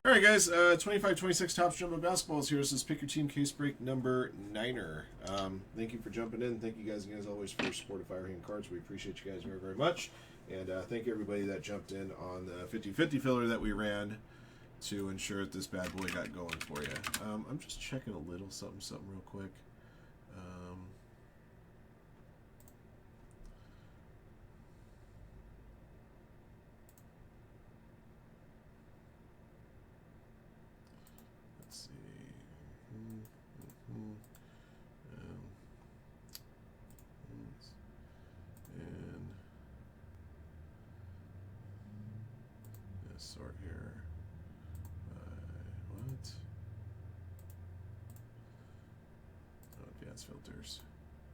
All right, guys. 25-26 Topps Jumbo Basketballs here. This is Pick Your Team case break number 9er. Thank you for jumping in. Thank you guys again, as always, for your support of Firehand Cards. We appreciate you guys very, very much. And thank you, everybody that jumped in on the 50-50 filler that we ran to ensure that this bad boy got going for you. I'm just checking a little something real quick. Let's see. And let's sort here. What? Oh, advanced filters.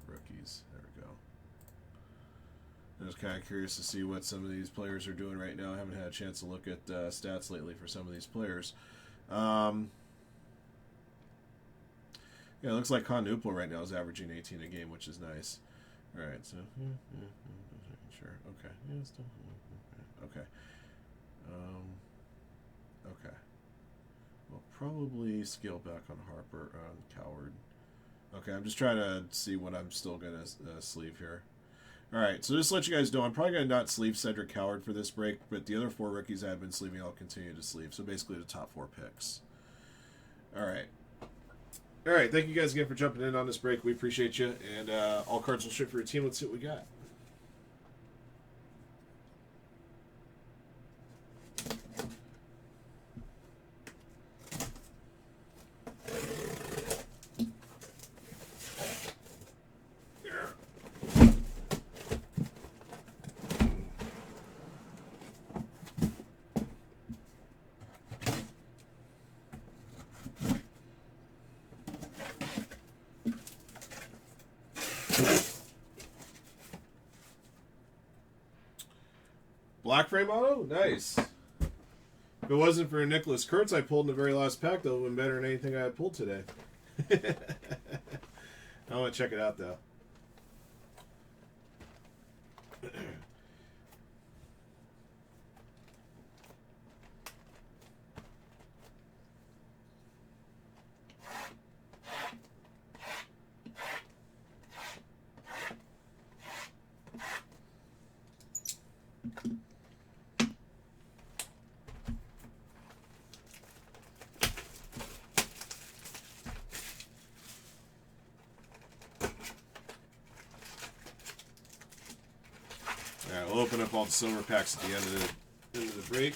Rookies. There we go. I'm just kind of curious to see what some of these players are doing right now. I haven't had a chance to look at stats lately for some of these players. Yeah, it looks like Con Nuplo right now is averaging 18 a game, which is nice. All right, so sure, okay, yeah, still okay, okay. We'll probably scale back on Harper, Coward. Okay, I'm just trying to see what I'm still gonna sleeve here. All right, so just to let you guys know, I'm probably gonna not sleeve Cedric Coward for this break, but the other 4 rookies I've been sleeving, I'll continue to sleeve. So basically, the top 4 picks. All right. All right, thank you guys again for jumping in on this break. We appreciate you, and all cards will ship for your team. Let's see what we got. Black frame auto? Nice. If it wasn't for Nicholas Kurtz I pulled in the very last pack, that would have been better than anything I had pulled today. I want to check it out, though. Alright, we'll open up all the silver packs at the end of the break.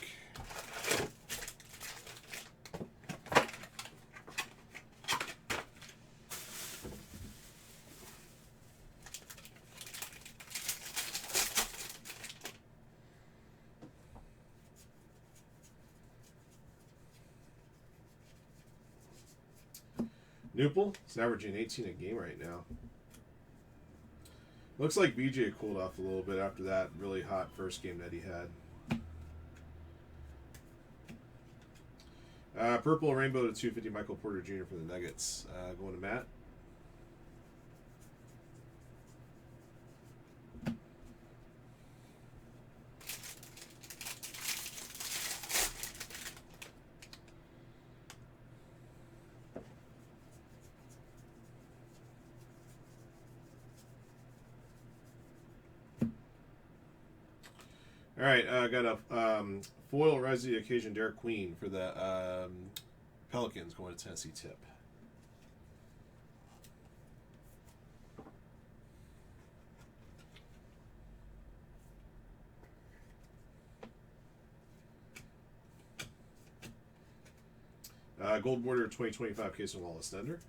Nupel is averaging 18 a game right now. Looks like BJ cooled off a little bit after that really hot first game that he had. Purple Rainbow to 250, Michael Porter Jr. for the Nuggets. Going to Matt. All right, I got a foil Rise of the Occasion Derek Queen for the Pelicans going to Tennessee Tip. Gold Border 2025 case of Wallace Thunder.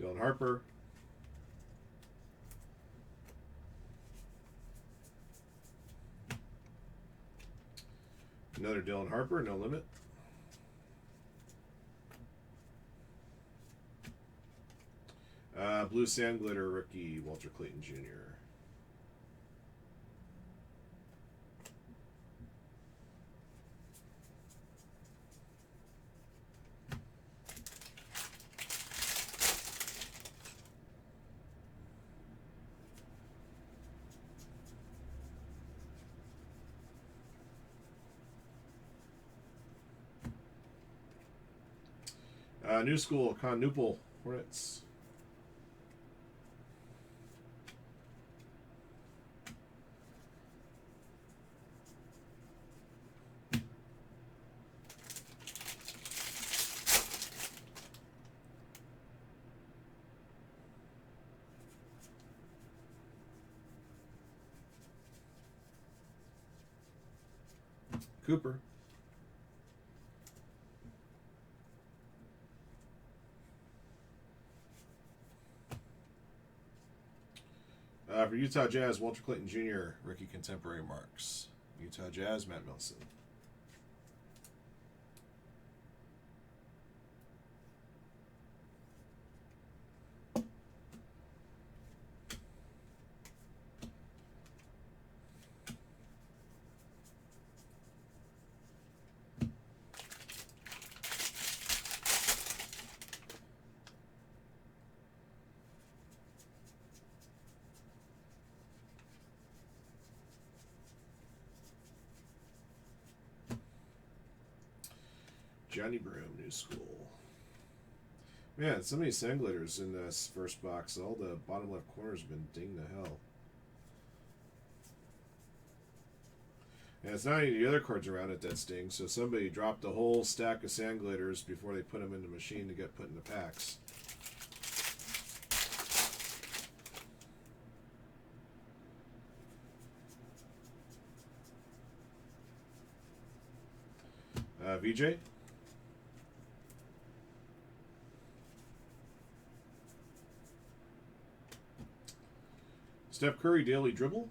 Dylan Harper. Another Dylan Harper, no limit. Blue Sand Glitter rookie, Walter Clayton Jr. New School, Con Hornets. Cooper. For Utah Jazz, Walter Clayton Jr., rookie contemporary marks. Utah Jazz, Matt Milson. Johnny Broom, New School. Man, so many Sanglators in this first box. All the bottom left corners have been dinged to hell. And it's not any of the other cards around it that sting, so somebody dropped a whole stack of Sanglators before they put them in the machine to get put in the packs. VJ? Steph Curry, Daily Dribble.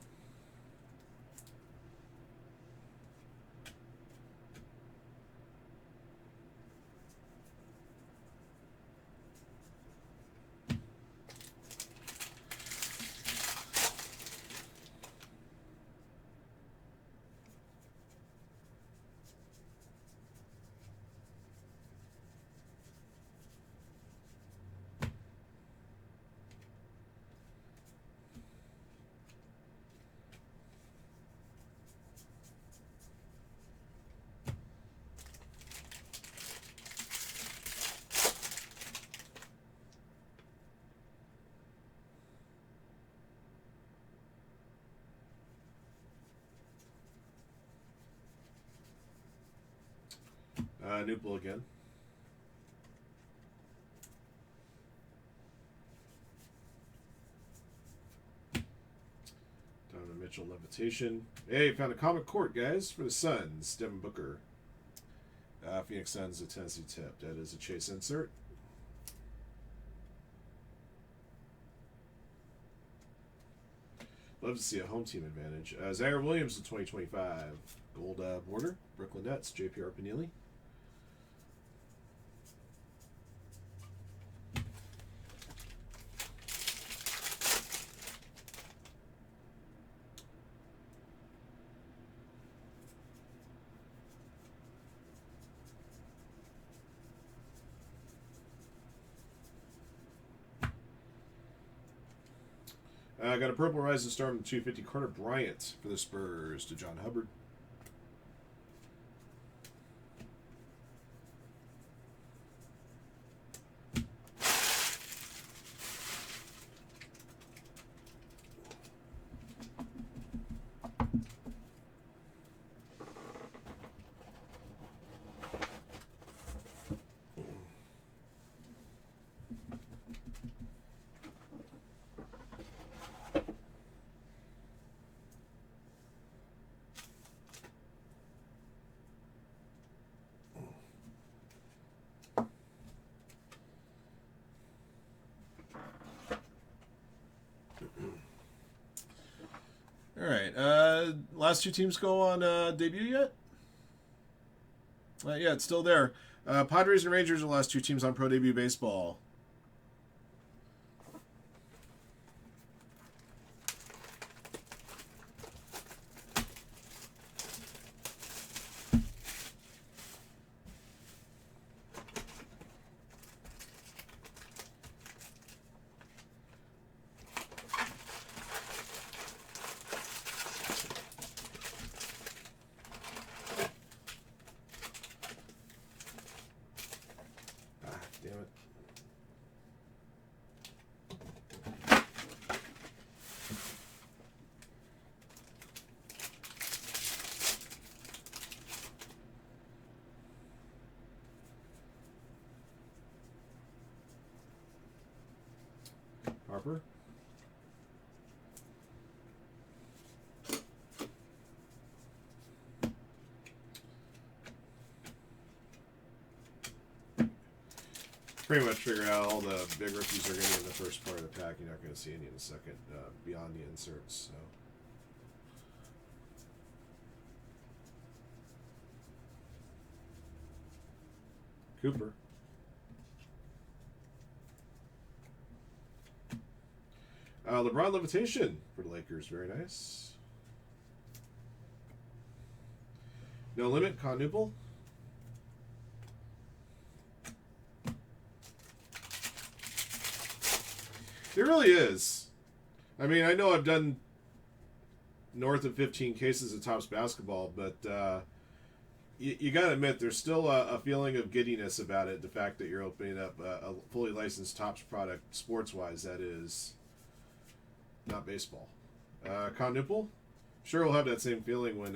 Newple again. Donovan Mitchell, Levitation. Hey, found a comic court, guys, for the Suns. Devin Booker. Phoenix Suns, a Tennessee tip. That is a Chase insert. Love to see a home team advantage. Zaire Williams in 2025. Gold border. Brooklyn Nets, JPR Panini. I got a Purple Rising Star from 250 Carter Bryant for the Spurs to John Hubbard. All right. Last two teams go on debut yet? Yeah, it's still there. Padres and Rangers are the last two teams on Pro Debut Baseball. Damn it. Harper. Pretty much figure out all the big rookies are going to be in the first part of the pack. You're not going to see any in the second beyond the inserts. So. Cooper. LeBron Levitation for the Lakers. Very nice. No Limit, Connuple. It really is. I mean, I know I've done north of 15 cases of Topps basketball, but you got to admit there's still a feeling of giddiness about it. The fact that you're opening up a fully licensed Topps product, sports-wise, that is, not baseball. Connuple? Sure, we'll have that same feeling when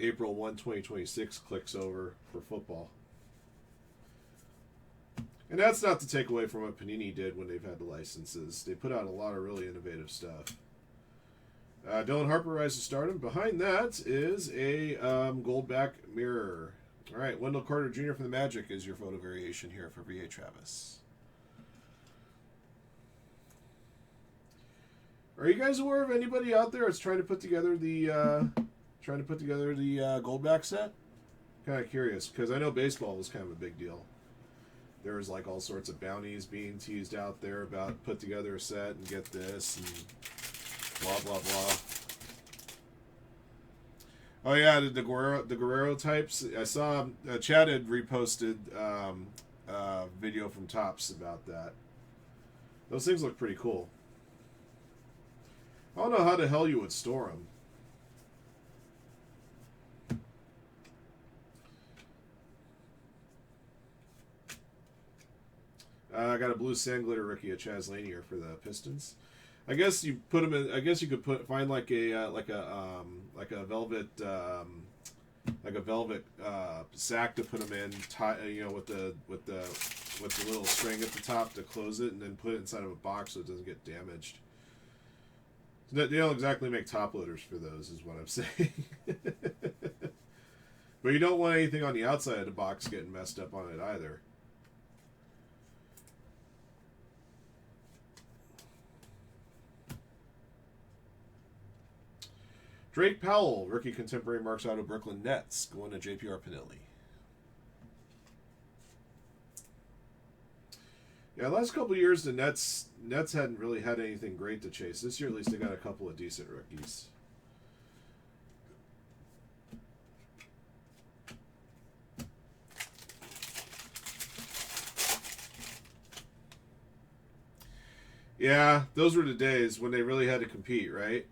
April 1, 2026 clicks over for football. And that's not to take away from what Panini did when they've had the licenses. They put out a lot of really innovative stuff. Dylan Harper, Rise to Stardom. Behind that is a gold-back mirror. All right, Wendell Carter Jr. from the Magic is your photo variation here for V.A. Travis. Are you guys aware of anybody out there that's trying to put together the goldback set? Kind of curious because I know baseball was kind of a big deal. There was like all sorts of bounties being teased out there about put together a set and get this and blah blah blah. Oh yeah, the Guerrero types. I saw Chad had reposted video from Topps about that. Those things look pretty cool. I don't know how the hell you would store them. I got a blue sand glitter rookie of Chaz Lanier for the Pistons. I guess you put them in. I guess you could find like a velvet sack to put them in. With the little string at the top to close it, and then put it inside of a box so it doesn't get damaged. They don't exactly make top loaders for those, is what I'm saying. But you don't want anything on the outside of the box getting messed up on it either. Drake Powell, rookie contemporary Marks Auto Brooklyn Nets, going to JPR Pinelli. Yeah, last couple of years the Nets hadn't really had anything great to chase. This year at least they got a couple of decent rookies. Yeah, those were the days when they really had to compete, right?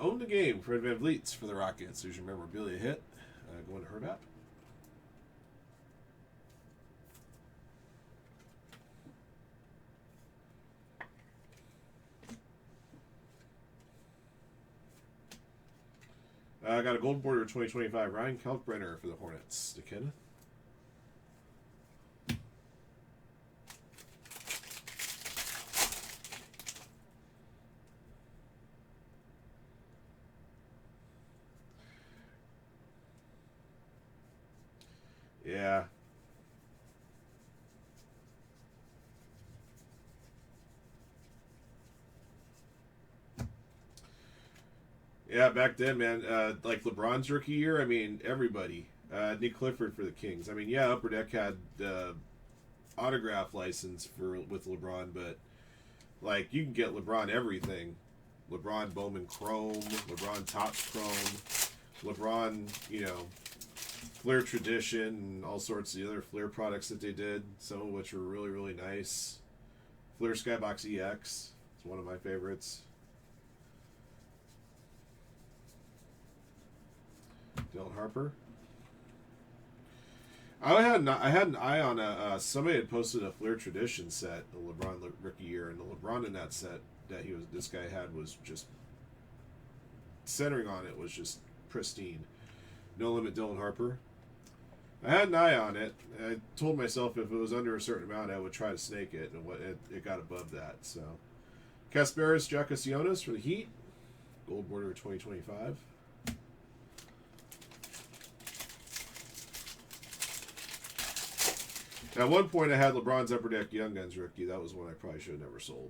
Owned the game for Van Vliet's for the Rockets. There's your memorabilia hit. Going to Herbat. I got a gold border 2025 Ryan Kalkbrenner for the Hornets. To Kenneth. Yeah. Yeah, back then, man, like LeBron's rookie year, I mean, everybody. Nick Clifford for the Kings. I mean, yeah, Upper Deck had the autograph license with LeBron, but, like, you can get LeBron everything. LeBron Bowman Chrome, LeBron Topps Chrome, LeBron, Flair Tradition, and all sorts of the other Flair products that they did, some of which were really, really nice. Flair Skybox EX. It's one of my favorites. Dylan Harper. I had an eye on somebody had posted a Flair Tradition set, the LeBron rookie year, and the LeBron in that set that this guy had was just centering on it was just pristine. No Limit Dylan Harper. I had an eye on it. I told myself if it was under a certain amount, I would try to snake it, and it got above that. So, Kasparis Giacosionis for the Heat, Gold Border 2025. At one point, I had LeBron's Upper Deck Young Guns rookie. That was one I probably should have never sold.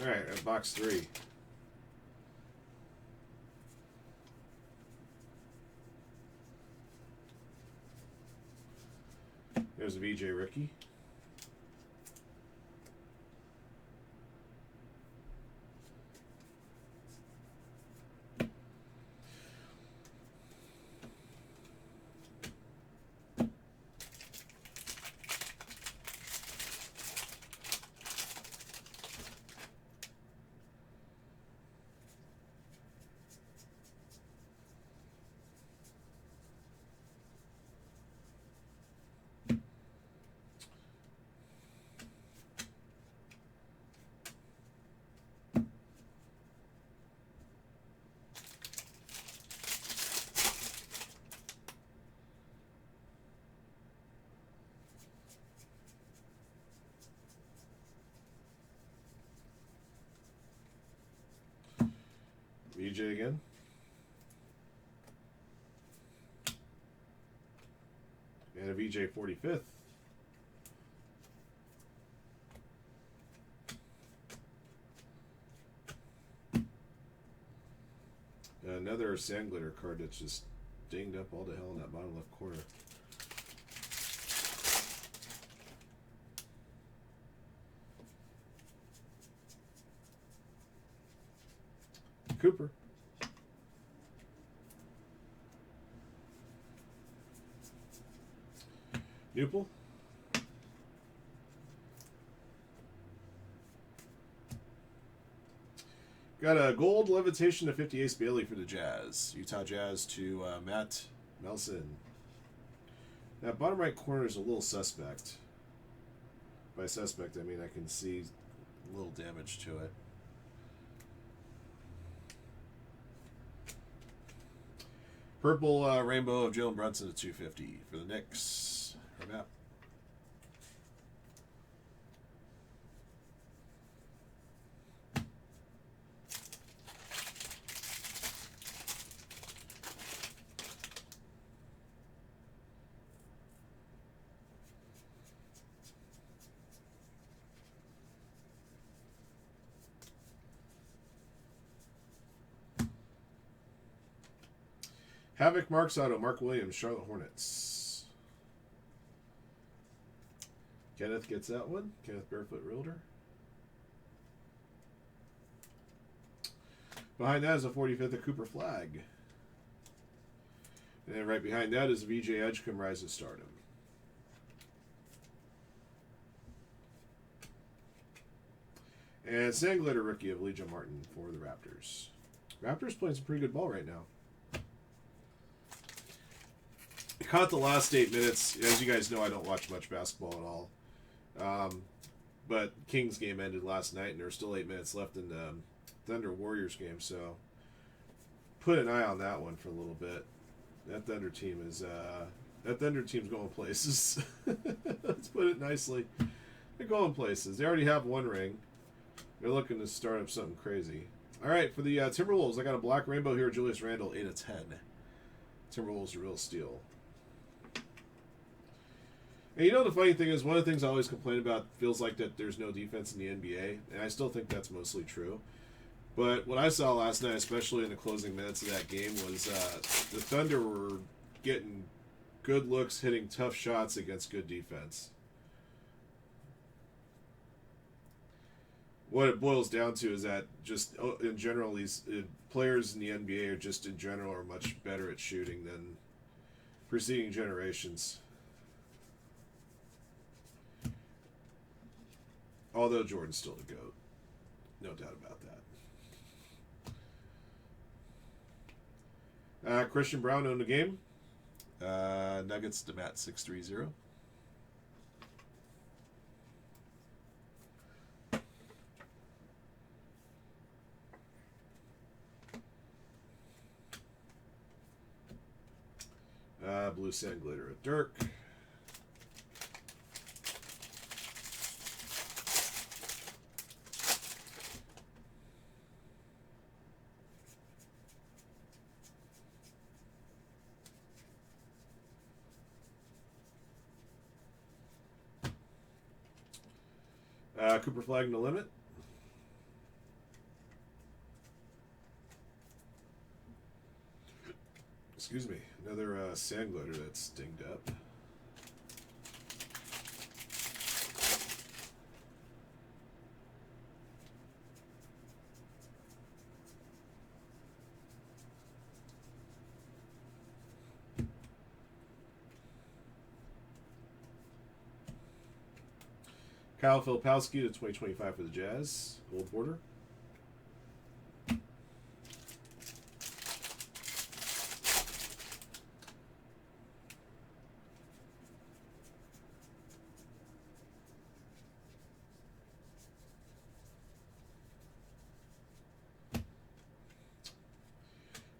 All right, at box 3. There's a VJ rookie. VJ again. And a VJ 45th. Another sand glitter card that's just dinged up all the hell in that bottom left corner. Cooper. Newpel. Got a gold levitation to 50 Ace Bailey for the Jazz. Utah Jazz to Matt Nelson. That bottom right corner is a little suspect. By suspect, I mean I can see a little damage to it. Purple rainbow of Jalen Brunson at 250 for the Knicks. For Matt. Havoc Marks Auto, Mark Williams, Charlotte Hornets. Kenneth gets that one. Kenneth Barefoot Realtor. Behind that is a 45th of Cooper Flag. And then right behind that is VJ Edgecombe Rise of Stardom. And Sandglitter rookie of Legion Martin for the Raptors. Raptors playing some pretty good ball right now. I caught the last 8 minutes. As you guys know, I don't watch much basketball at all. But Kings game ended last night, and there were still 8 minutes left in the Thunder Warriors game. So put an eye on that one for a little bit. That Thunder team is team's going places. Let's put it nicely. They're going places. They already have one ring. They're looking to start up something crazy. All right, for the Timberwolves, I got a black rainbow here, Julius Randle, 8 of 10. Timberwolves are real steal. And you know the funny thing is, one of the things I always complain about feels like that there's no defense in the NBA, and I still think that's mostly true. But what I saw last night, especially in the closing minutes of that game, was the Thunder were getting good looks, hitting tough shots against good defense. What it boils down to is that just in general, these players in the NBA are just in general are much better at shooting than preceding generations. Although Jordan's still the GOAT. No doubt about that. Christian Brown owned the game. Nuggets to Matt 630. Blue Sand Glitter at Dirk. Cooper Flag No Limit. Excuse me. Another sand glitter that's dinged up. Kyle Filipowski to 2025 for the Jazz. Gold border.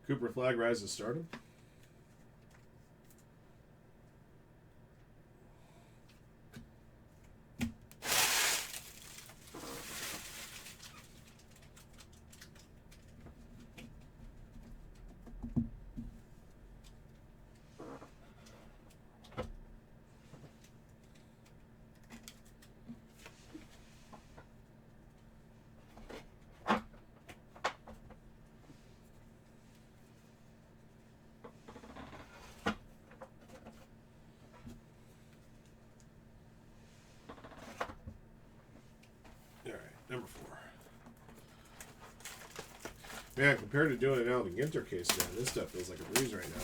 Cooper Flag Rise to Stardom. Number 4. Man, compared to doing it out in the Ginter case, man, this stuff feels like a breeze right now.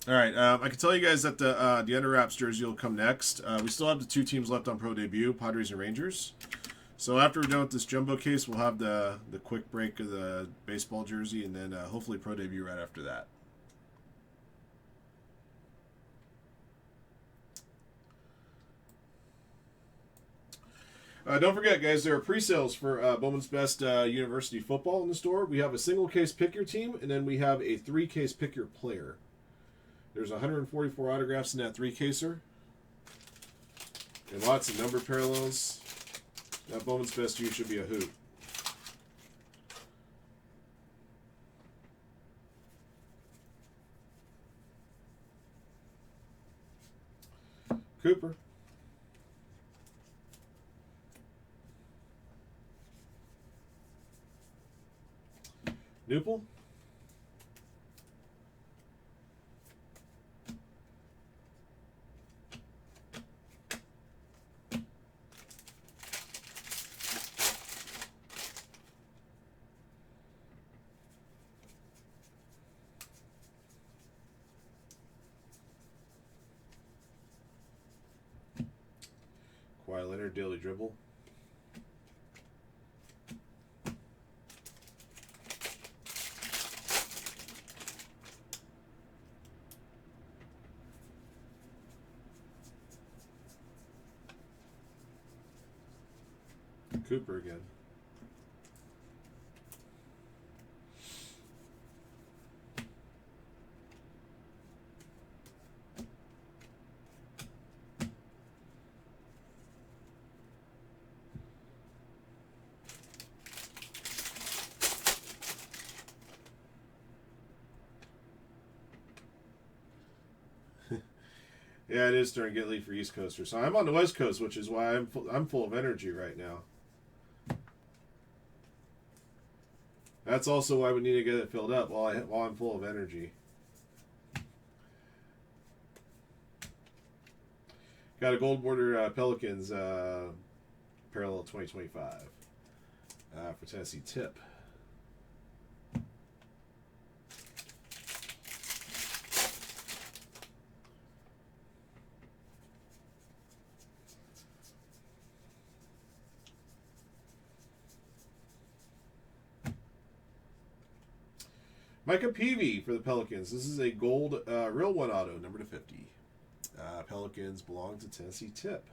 All right, I can tell you guys that the Under Wraps jersey will come next. We still have the 2 teams left on Pro Debut, Padres and Rangers. So after we're done with this jumbo case, we'll have the quick break of the baseball jersey, and then hopefully Pro Debut right after that. Don't forget, guys, there are pre-sales for Bowman's Best University Football in the store. We have a single case pick your team, and then we have a 3-case pick your player. There's 144 autographs in that 3-caser. And lots of numbered parallels. That Bowman's Best U should be a hoot. Cooper. Newple. Kawhi Leonard, daily dribble. Cooper again. Yeah, it is starting to get late for East Coasters. So I'm on the West Coast, which is why I'm full of energy right now. That's also why we need to get it filled up while I'm full of energy. Got a gold border Pelicans parallel 2025 for Tennessee Tip. Micah Peavy for the Pelicans. This is a gold real one auto, number to 50. Pelicans belong to Tennessee Tip.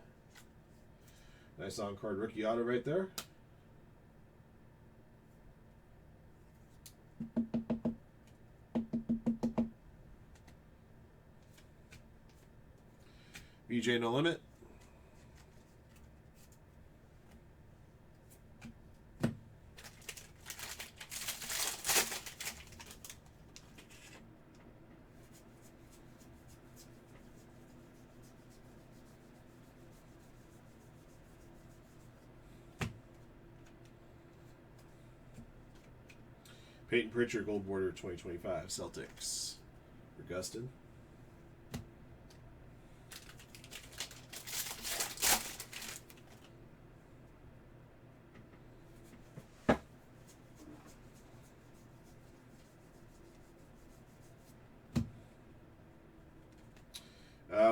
Nice on-card rookie auto right there. BJ No Limit. Peyton Pritchard, gold border 2025, Celtics. For Gustin.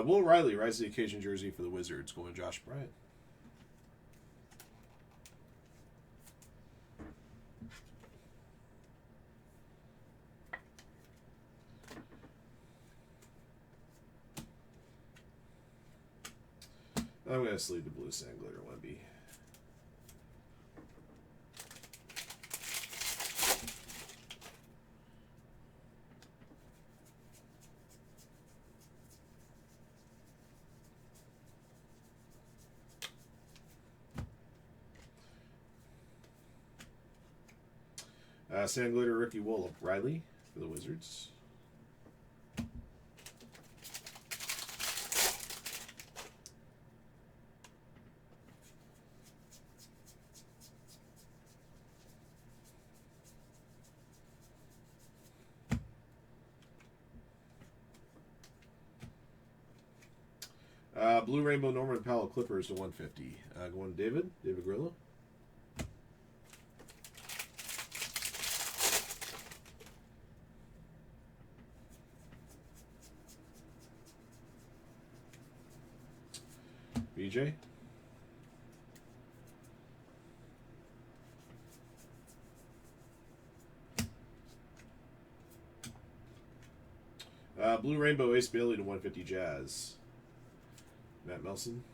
Will Riley, Rise to the Occasion jersey for the Wizards, going Josh Bryant. I'm going to sleeve the blue sand glitter 1B. Sand glitter rookie Will Riley for the Wizards. Blue Rainbow Norman Powell Clippers to 150. Going David Grillo. BJ. Blue Rainbow Ace Bailey to 150 Jazz. Matt Melson.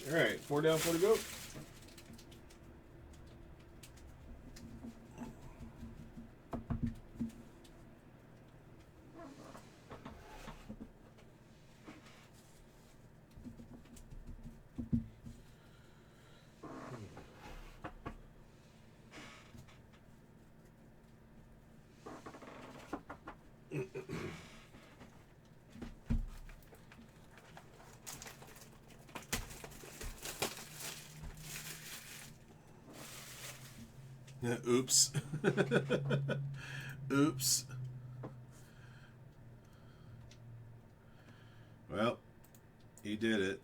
All right, 4 down, 4 to go. Oops. Oops. Well, he did it.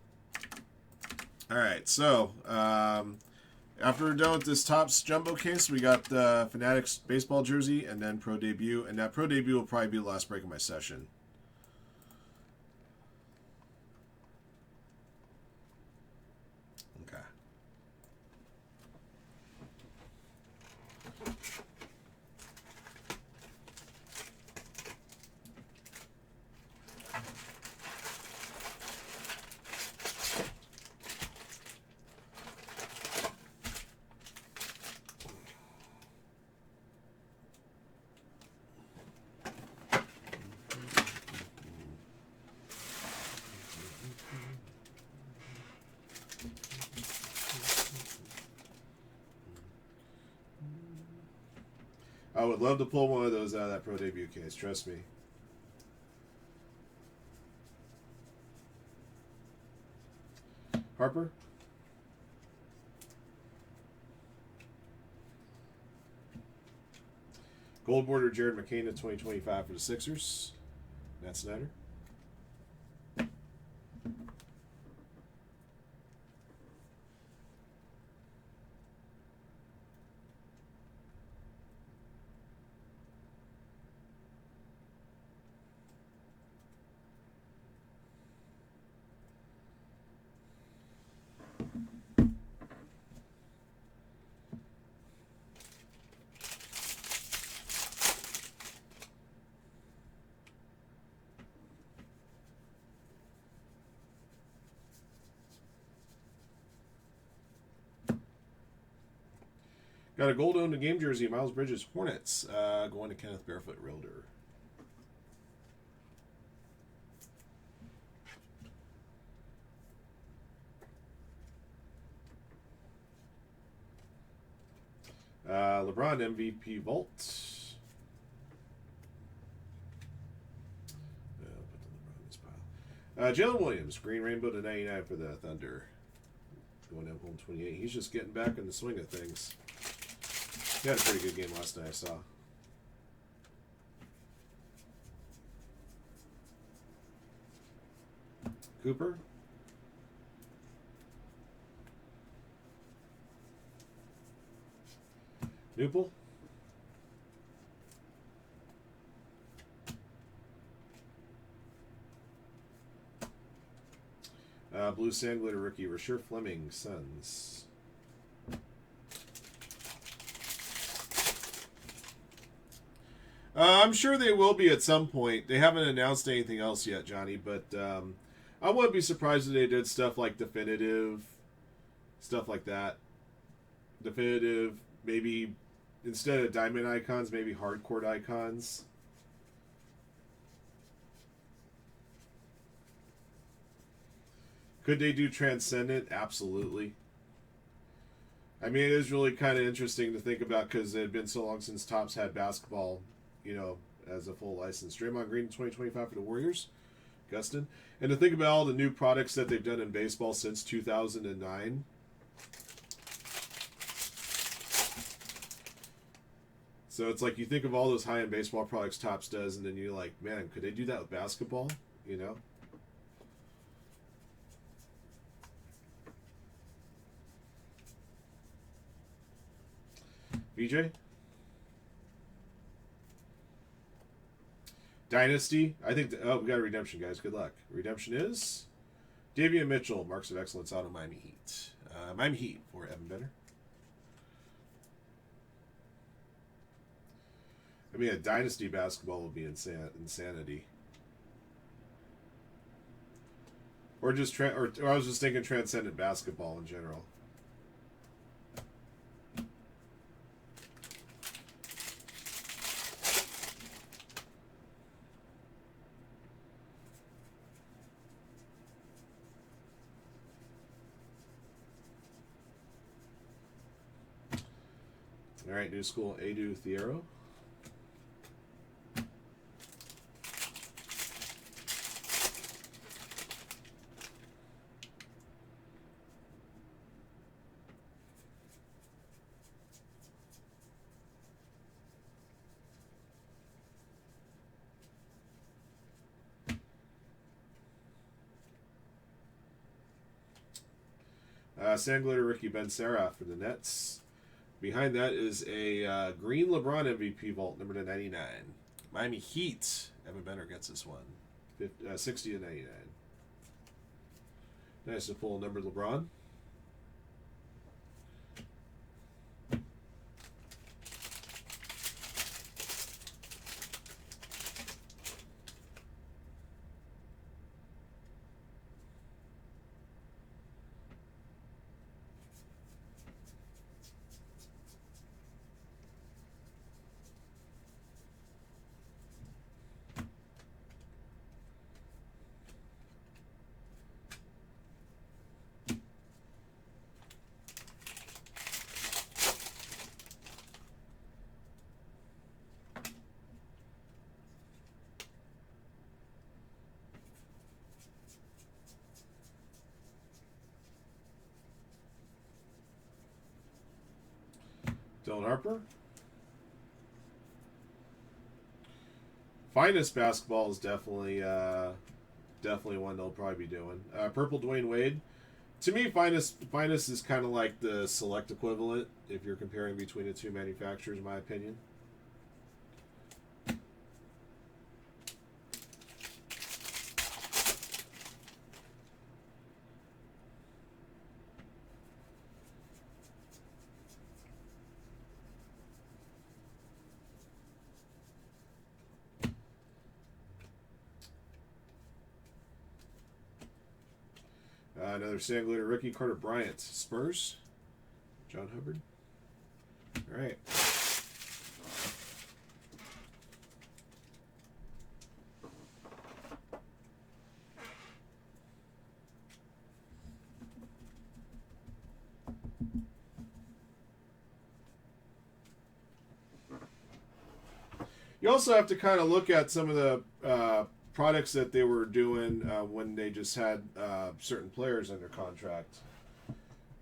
All right, so after we're done with this Topps Jumbo case, we got the Fanatics baseball jersey and then Pro Debut. And that Pro Debut will probably be the last break of my session. Okay. I would love to pull one of those out of that Pro Debut case, trust me. Harper? Gold border Jared McCain in 2025 for the Sixers. Matt Snyder. Got a gold owned game jersey, Miles Bridges Hornets, going to Kenneth Barefoot Realtor. LeBron MVP Vault. Put the LeBron in this pile. Jalen Williams, Green Rainbow to 99 for the Thunder. Going down home 28. He's just getting back in the swing of things. He had a pretty good game last night, I saw. Cooper. Newple. Blue Sand Glitter rookie, Rasher Fleming, Suns. I'm sure they will be at some point. They haven't announced anything else yet, Johnny, but I wouldn't be surprised if they did stuff like Definitive, stuff like that. Definitive, maybe instead of diamond icons, maybe hardcourt icons. Could they do Transcendent? Absolutely. I mean, it is really kind of interesting to think about because it had been so long since Topps had basketball, you know, as a full license. Draymond Green in 2025 for the Warriors, Gustin. And to think about all the new products that they've done in baseball since 2009. So it's like you think of all those high-end baseball products Topps does, and then you're like, man, could they do that with basketball? You know? BJ? Dynasty? I think... oh, we got a redemption, guys. Good luck. Redemption is... Davian Mitchell, Marks of Excellence out of Miami Heat. Miami Heat for Evan Benner. I mean, a Dynasty basketball would be insanity. Or just... or I was just thinking Transcendent basketball in general. All right, new school, Edu Thiero. Sand Glitter Ricky Bencera for the Nets. Behind that is a green LeBron MVP vault, number 99. Miami Heat. Evan Benner gets this one. 60 to 99. Nice to pull numbered LeBron. Dylan Harper. Finest basketball is definitely one they'll probably be doing. Purple Dwayne Wade. To me, finest is kind of like the select equivalent if you're comparing between the two manufacturers, in my opinion. Another Sand Glitter rookie, Carter Bryant. Spurs. John Hubbard. All right. You also have to kind of look at some of the products that they were doing when they just had certain players under contract,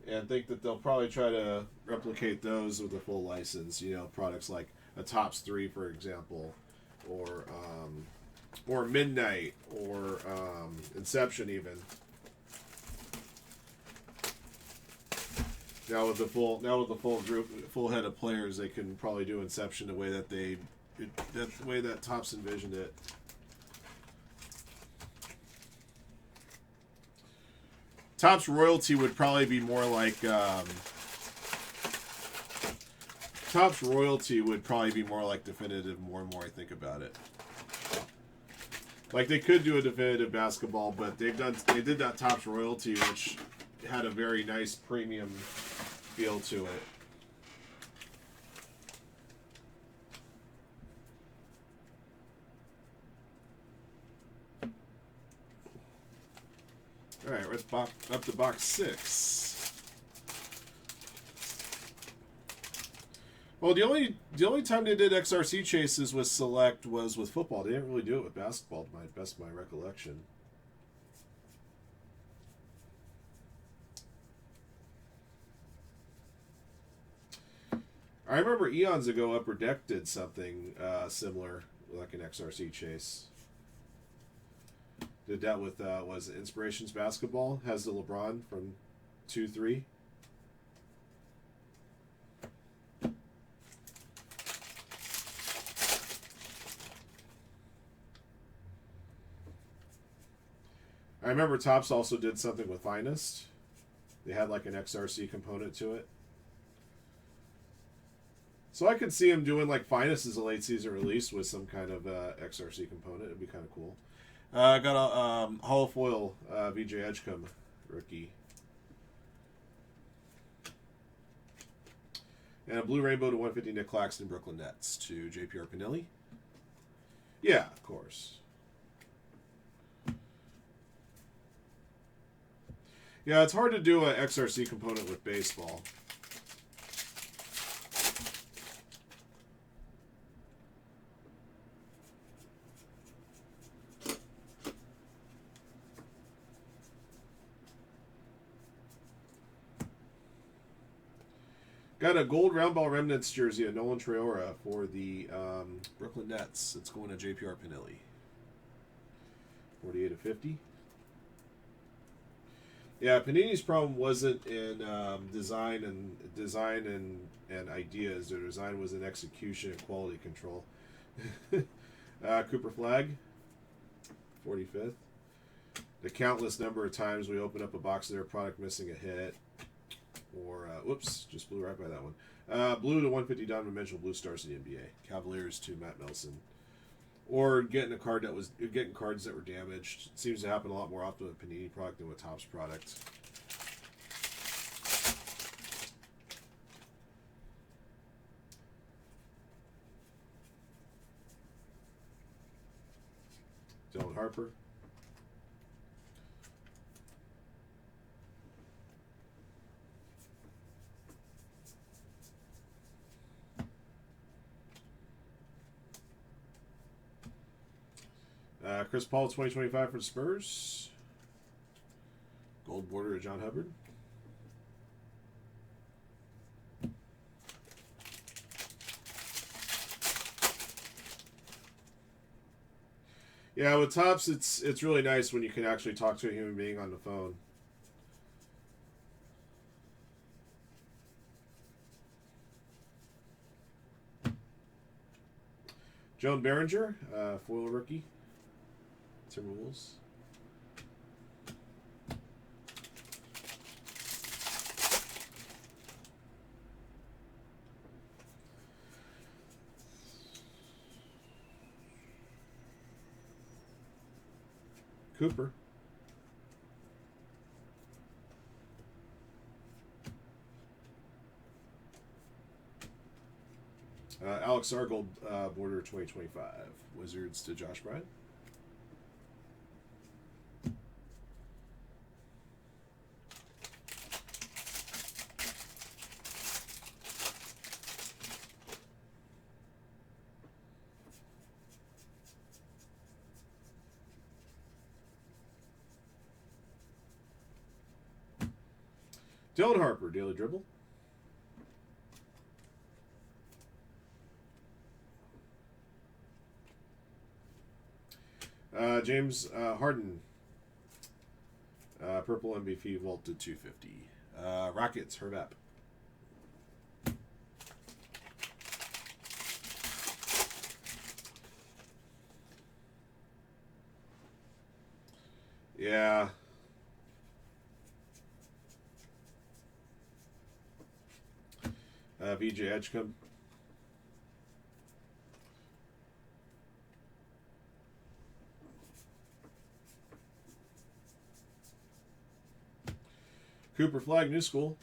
and think that they'll probably try to replicate those with a full license. You know, products like a Topps 3, for example, or Midnight, or Inception, even. Now with the full head of players, they can probably do Inception the way that the way that Topps envisioned it. Topps royalty would probably be more like definitive more and more I think about it. Like they could do a definitive basketball, but they did that Topps royalty, which had a very nice premium feel to it. All right, we're up to box 6. Well, the only time they did XRC chases with Select was with football. They didn't really do it with basketball, to my best of my recollection. I remember eons ago, Upper Deck did something similar, like an XRC chase. Did that with was it Inspirations Basketball? Has the LeBron from 2-3. I remember Topps also did something with Finest. They had like an XRC component to it. So I could see him doing like Finest as a late season release with some kind of XRC component. It'd be kind of cool. I got a Hall Foil VJ Edgecombe rookie. And a Blue Rainbow to 150 Nick Claxton, Brooklyn Nets to JPR Pinelli. Yeah, of course. Yeah, it's hard to do an XRC component with baseball. Got a gold round ball remnants jersey of Nolan Traora for the Brooklyn Nets. It's going to JPR Pinelli. 48 of 50. Yeah, Panini's problem wasn't in design and ideas. Their design was in execution and quality control. Cooper Flag, 45th. The countless number of times we open up a box of their product missing a hit, or whoops, just blew right by that one. Blue to 150 Donovan Mitchell, Blue Stars in the NBA. Cavaliers to Matt Nelson. Or getting cards that were damaged. It seems to happen a lot more often with Panini product than with Topps product. Dylan Harper. Chris Paul, 2025 for the Spurs. Gold border of John Hubbard. Yeah, with Topps, it's really nice when you can actually talk to a human being on the phone. Joan Behringer, foil rookie. Timberwolves. Cooper. Alex Argold, border 2025. Wizards to Josh Bryant. Dylan Harper, Daily Dribble. James Harden, purple MVP vault to 250. Rockets, Hervap. Yeah. VJ Edgecombe. Cooper Flag, New School.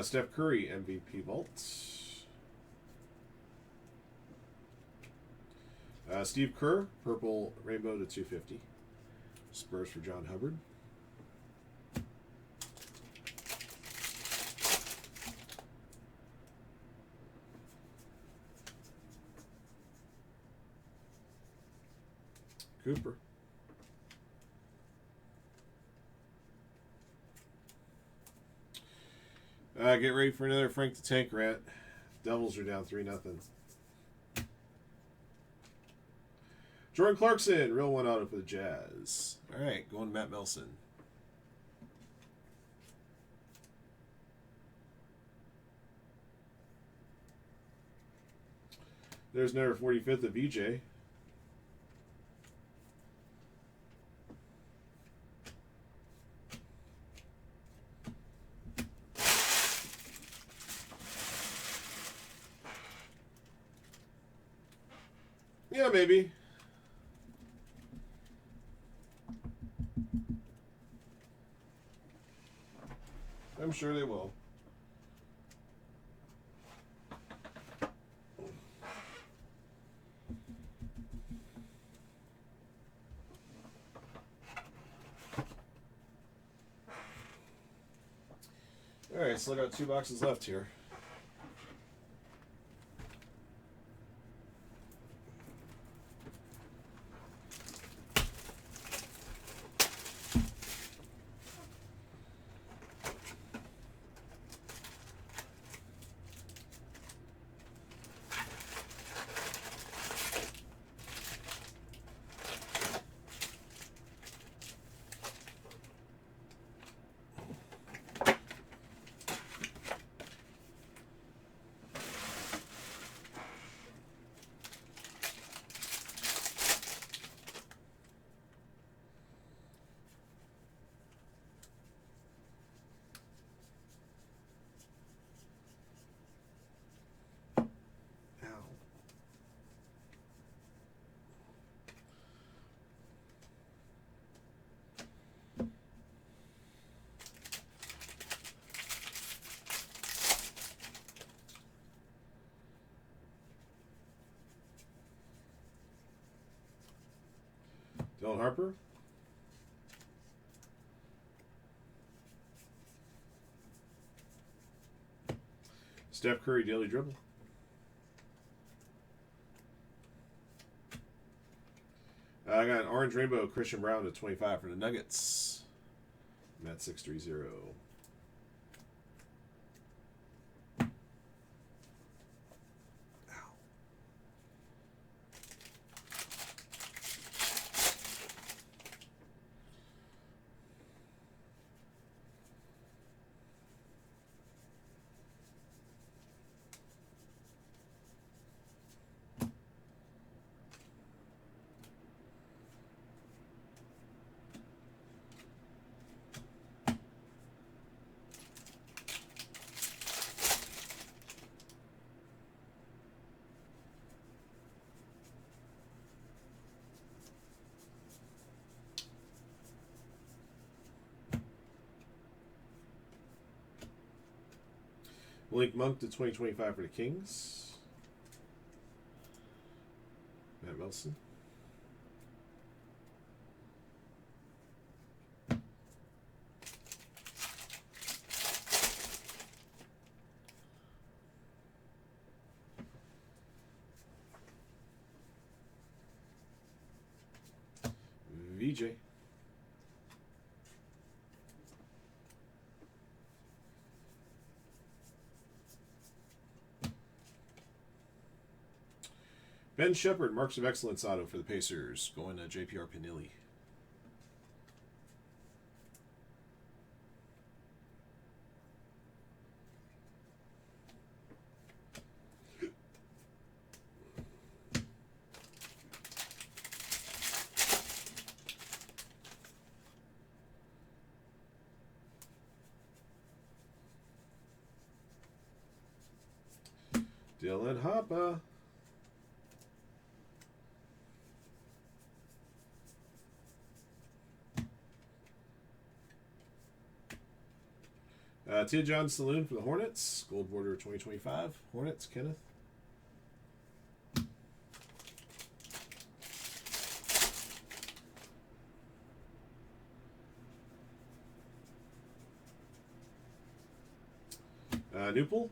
Steph Curry, MVP vault. Steve Kerr, purple rainbow to 250. Spurs for John Hubbard. Cooper. Get ready for another Frank the Tank rant. Devils are down 3-0. Jordan Clarkson, real one auto for the Jazz. All right, going to Matt Nelson. There's another 45th of VJ. Yeah, maybe. I'm sure they will. All right, still got 2 boxes left here. Nolan Harper. Steph Curry daily dribble. I got an orange rainbow Christian Brown to 25 for the Nuggets. Matt 630. Malik Monk to 2025 for the Kings. Matt Wilson. VJ. Ben Shepard, Marks of Excellence auto for the Pacers. Going to JPR Pinilli. Dylan Hoppa. Tia John Saloon for the Hornets. Gold Border 2025. Hornets, Kenneth. Newpol.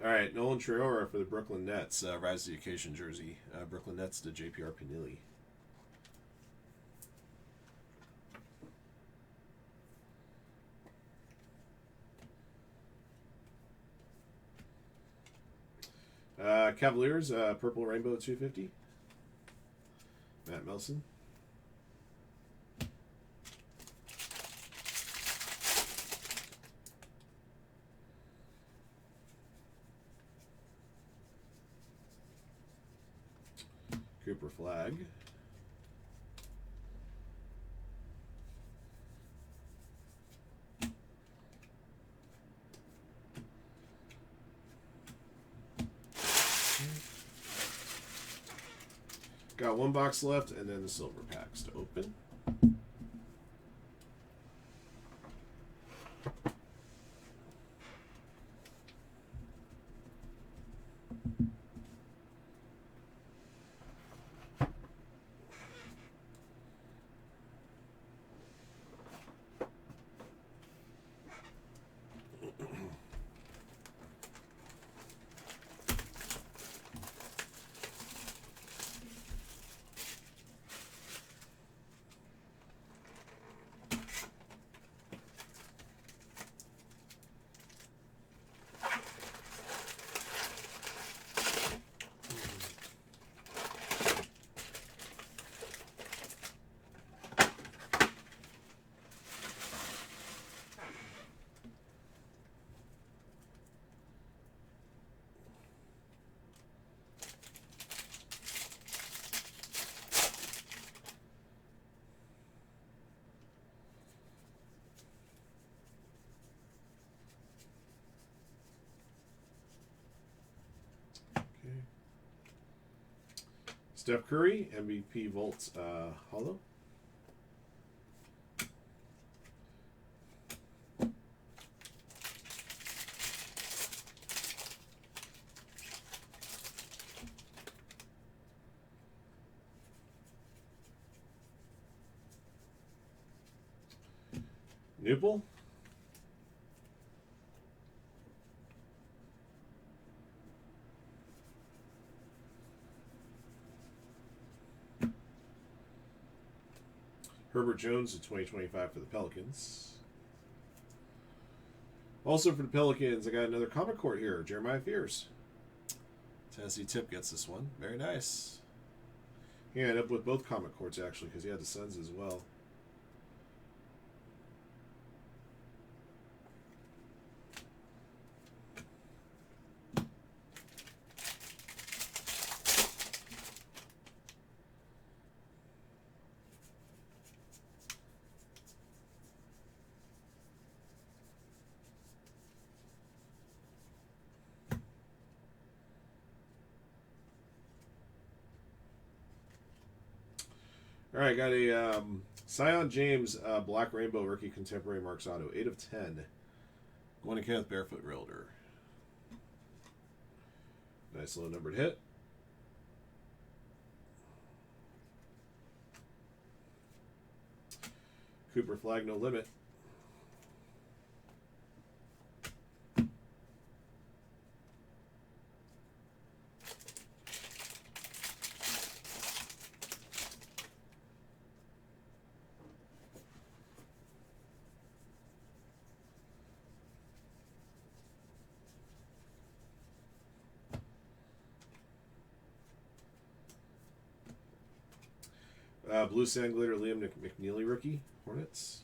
All right, Nolan Traore for the Brooklyn Nets. Rise to the Occasion jersey. Brooklyn Nets to JPR Pinilli. Cavaliers, Purple Rainbow 250. Matt Melson. Cooper Flag. Got one box left, and then the silver packs to open. Steph Curry, MVP Volts Hollow. Newple. Herbert Jones in 2025 for the Pelicans. Also for the Pelicans, I got another comic court here. Jeremiah Fears. Tennessee Tip gets this one. Very nice. He ended up with both comic courts, actually, because he had the Suns as well. All right, got a Sion James Black Rainbow Rookie Contemporary Marks Auto. 8 of 10. Going to Kenneth Barefoot Realtor. Nice low numbered hit. Cooper Flag No Limit. Blue Sand Glitter Liam McNeely Rookie. Hornets.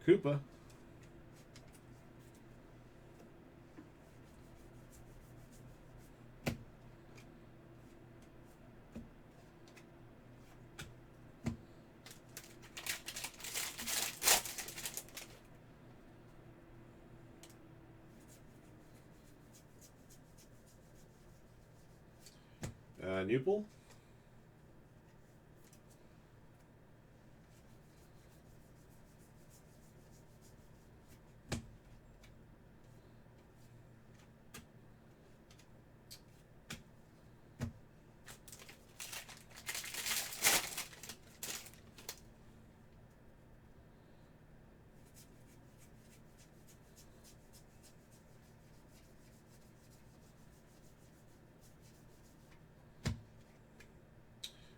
Koopa. Newple.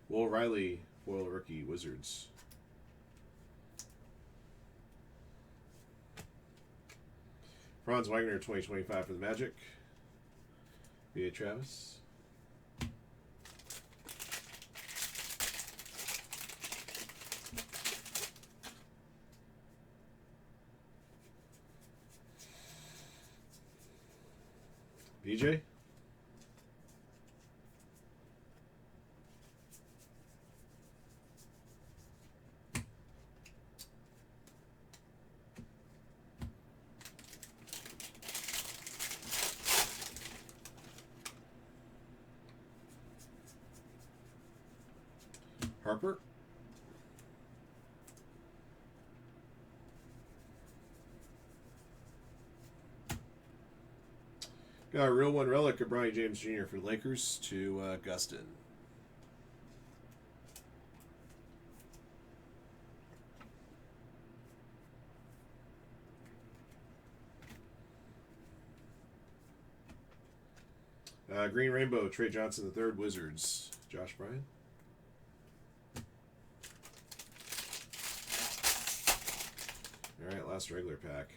Will Riley, foil rookie, Wizards. Franz Wagner, 2025 for the Magic. B.A. Travis. BJ. Harper. Got a real one relic of Bronny James Jr. for the Lakers to Gustin. Green Rainbow, Trey Johnson III, Wizards. Josh Bryan. All right, last regular pack.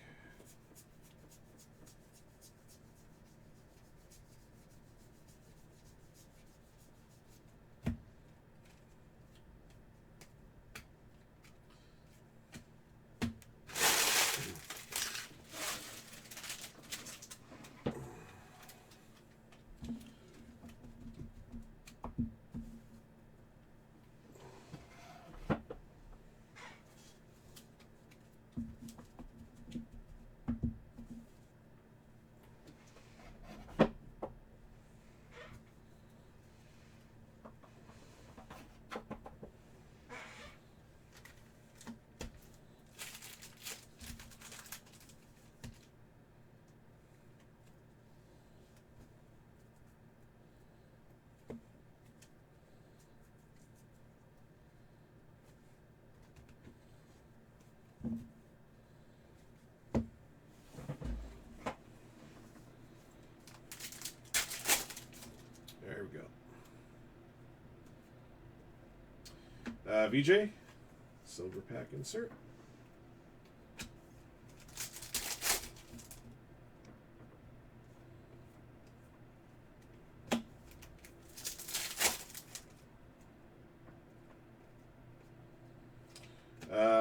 There we go. VJ, silver pack insert.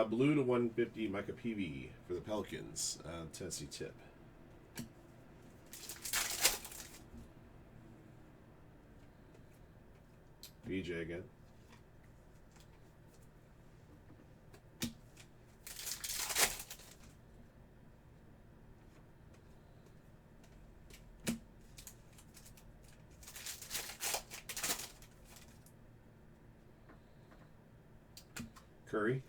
Blue to 150, Micah Peavy for the Pelicans. Tennessee tip. VJ again. Curry.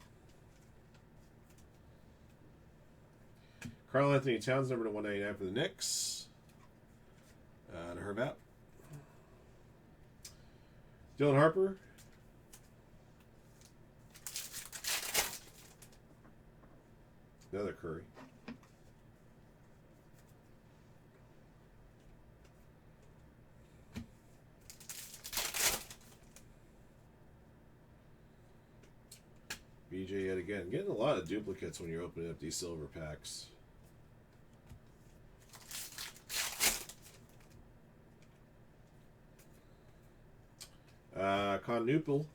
Karl Anthony Towns, number to 199 for the Knicks. To Herbat. Dylan Harper. Another Curry. BJ yet again. Getting a lot of duplicates when you're opening up these silver packs. Con Newpel.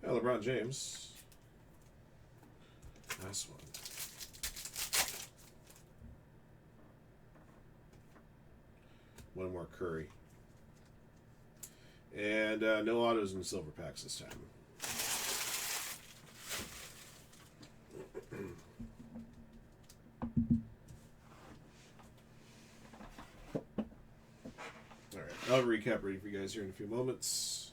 LeBron James. Nice one. One more Curry. And no autos in silver packs this time. All right, I'll have a recap ready for you guys here in a few moments.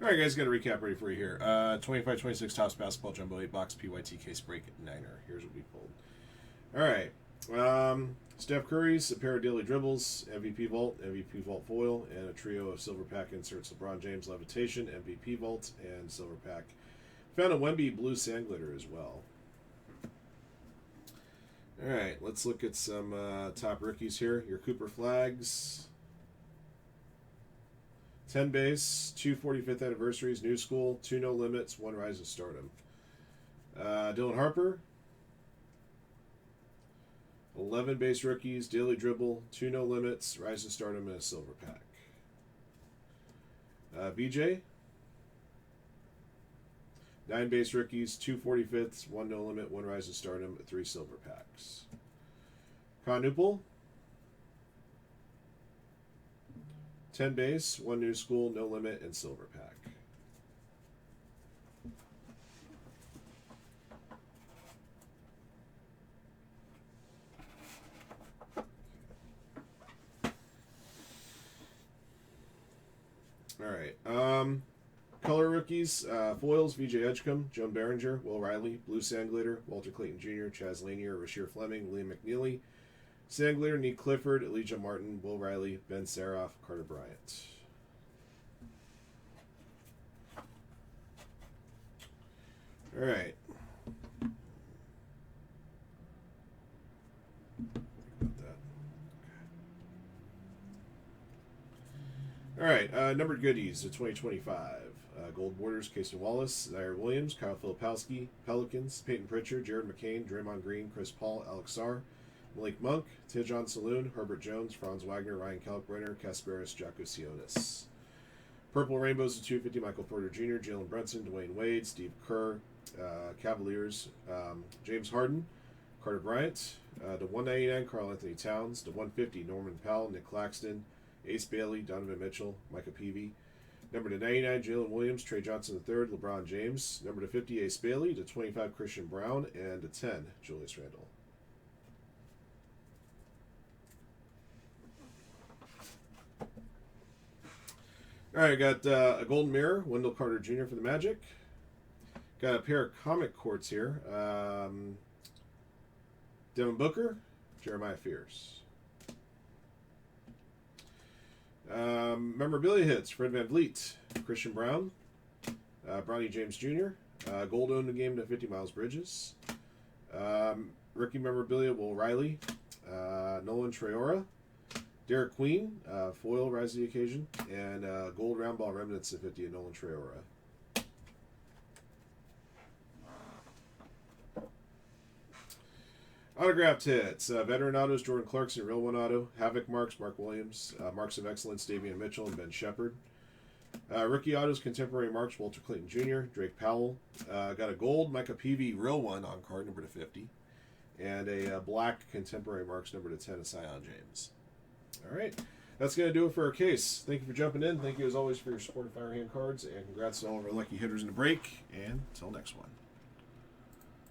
All right, guys, got a recap ready for you here. 25-26 Topps Basketball Jumbo 8-box PYT case break niner. Here's what we pulled. All right. Steph Curry's a pair of daily dribbles, MVP vault foil, and a trio of silver pack inserts. LeBron James levitation, MVP vault, and silver pack. Found a Wemby blue sand glitter as well. All right, let's look at some top rookies here. Your Cooper Flags. 10 base, 2 45th anniversaries, new school, 2 no limits, 1 rise of stardom. Dylan Harper. 11 base rookies, daily dribble, 2 no limits, rise of stardom, and a silver pack. BJ. 9 base rookies, 2 45ths, 1 no limit, 1 rise of stardom, 3 silver packs. Conupel. 10 base, 1 new school, no limit, and silver pack. All right. Color rookies, foils, VJ Edgecombe, Joan Behringer, Will Riley, Blue Sandglitter, Walter Clayton Jr., Chaz Lanier, Rasheer Fleming, Liam McNeely, Sandglitter, Nick Clifford, Elijah Martin, Will Riley, Ben Saroff, Carter Bryant. All right. All right, numbered goodies to 2025. Gold borders, Casey Wallace, Zaire Williams, Kyle Filipowski, Pelicans, Peyton Pritchard, Jared McCain, Draymond Green, Chris Paul, Alex Sarr, Malik Monk, Tijon Saloon, Herbert Jones, Franz Wagner, Ryan Kalkbrenner, Kasparis Jakusionis. Purple Rainbows to 250, Michael Porter Jr., Jalen Brunson, Dwayne Wade, Steve Kerr, Cavaliers, James Harden, Carter Bryant, to 199, Karl Anthony Towns, to 150, Norman Powell, Nick Claxton, Ace Bailey, Donovan Mitchell, Micah Peavy. Number to 99, Jalen Williams, Trey Johnson III, LeBron James. Number to 50, Ace Bailey. To 25, Christian Brown. And to 10, Julius Randle. All right, got a golden mirror, Wendell Carter Jr. for the Magic. Got a pair of comic courts here. Devin Booker, Jeremiah Fierce. Memorabilia hits, Fred VanVleet, Christian Brown, Bronny James Jr., gold owned the game to 50 Miles Bridges. Rookie memorabilia, Will Riley, Nolan Traora, Derek Queen, foil rise to the occasion, and gold round ball remnants to 50 of Nolan Traora. Autographed hits, veteran autos, Jordan Clarkson, Real One Auto, Havoc marks, Mark Williams, marks of excellence, Davian Mitchell and Ben Shepard. Rookie autos, contemporary marks, Walter Clayton Jr., Drake Powell. Got a gold Micah Peavy Real One on card, number to 50. And a black contemporary marks, number to 10 of Sion James. All right, that's going to do it for our case. Thank you for jumping in. Thank you, as always, for your support of Firehand Cards. And congrats to all of our lucky hitters in the break. And until next one.